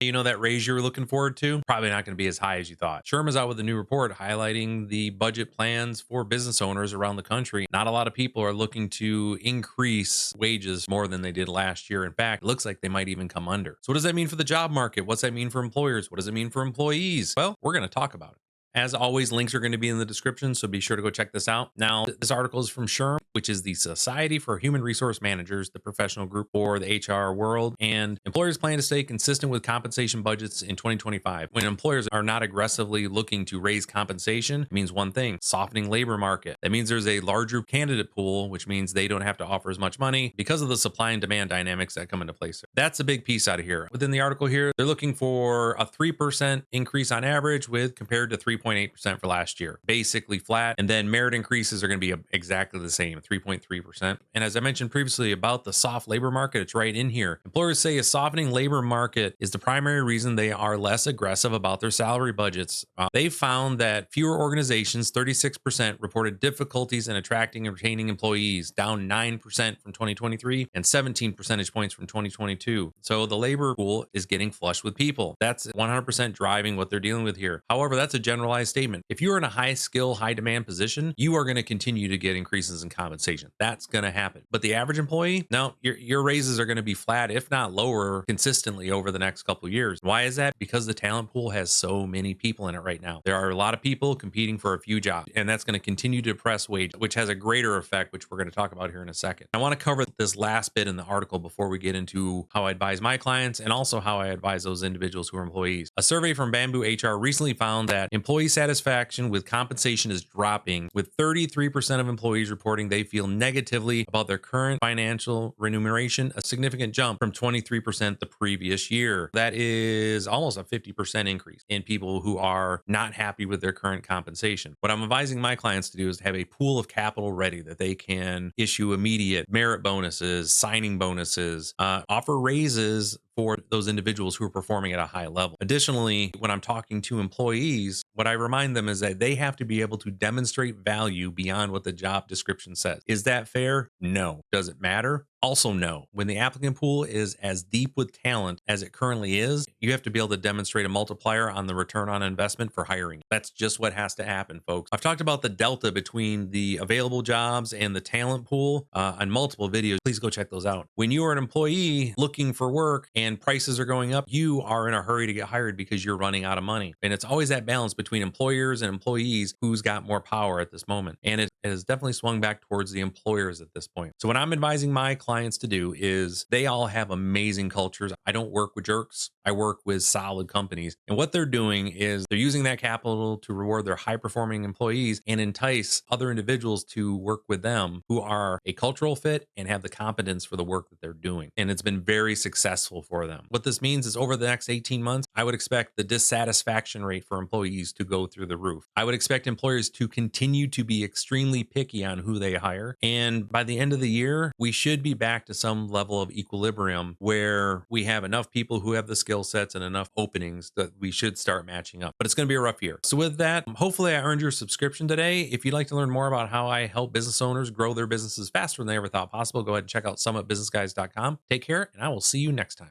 You know, that raise you were looking forward to? Probably not going to be as high as you thought. SHRM is out with a new report highlighting the budget plans for business owners around the country. Not a lot of people are looking to increase wages more than they did last year. In fact, it looks like they might even come under. So, what does that mean for the job market? What's that mean for employers? What does it mean for employees? Well, we're going to talk about it. As always, links are going to be in the description, so be sure to go check this out. Now, this article is from SHRM, which is the Society for Human Resource Managers, the professional group for the HR world. And employers plan to stay consistent with compensation budgets in 2025. When employers are not aggressively looking to raise compensation, it means one thing: softening labor market. That means there's a larger candidate pool, which means they don't have to offer as much money because of the supply and demand dynamics that come into place. That's a big piece out of here. Within the article here, they're looking for a 3% increase on average with compared to 3.8% for last year. Basically flat. And then merit increases are going to be exactly the same, 3.3%. And as I mentioned previously about the soft labor market, it's right in here. Employers say a softening labor market is the primary reason they are less aggressive about their salary budgets. They found that fewer organizations, 36%, reported difficulties in attracting and retaining employees, down 9% from 2023 and 17 percentage points from 2022. So the labor pool is getting flushed with people. That's 100% driving what they're dealing with here. However, that's a generalized statement. If you're in a high skill, high demand position, you are going to continue to get increases in compensation. That's going to happen. But the average employee, no, your raises are going to be flat, if not lower, consistently over the next couple of years. Why is that? Because the talent pool has so many people in it right now. There are a lot of people competing for a few jobs, and that's going to continue to depress wage, which has a greater effect, which we're going to talk about here in a second. I want to cover this last bit in the article before we get into how I advise my clients and also how I advise those individuals who are employees. A survey from Bamboo HR recently found that employee satisfaction with compensation is dropping, with 33% of employees reporting they feel negatively about their current financial remuneration, a significant jump from 23% the previous year. That is almost a 50% increase in people who are not happy with their current compensation. What I'm advising my clients to do is have a pool of capital ready that they can issue immediate merit bonuses, signing bonuses, offer raises for those individuals who are performing at a high level. Additionally, when I'm talking to employees, what I remind them is that they have to be able to demonstrate value beyond what the job description says. Is that fair? No. Does it matter? Also, no. When the applicant pool is as deep with talent as it currently is, you have to be able to demonstrate a multiplier on the return on investment for hiring. That's just what has to happen, folks. I've talked about the delta between the available jobs and the talent pool on multiple videos. Please go check those out. When you are an employee looking for work and prices are going up, you are in a hurry to get hired because you're running out of money. And it's always that balance between employers and employees who's got more power at this moment. And it has definitely swung back towards the employers at this point. So what I'm advising my clients to do is they all have amazing cultures. I don't work with jerks. I work with solid companies. And what they're doing is they're using that capital to reward their high performing employees and entice other individuals to work with them who are a cultural fit and have the competence for the work that they're doing. And it's been very successful for them. What this means is over the next 18 months, I would expect the dissatisfaction rate for employees to go through the roof. I would expect employers to continue to be extremely picky on who they hire. And by the end of the year, we should be back to some level of equilibrium where we have enough people who have the skill sets and enough openings that we should start matching up. But it's going to be a rough year. So with that, hopefully I earned your subscription today. If you'd like to learn more about how I help business owners grow their businesses faster than they ever thought possible, go ahead and check out summitbusinessguys.com. Take care, and I will see you next time.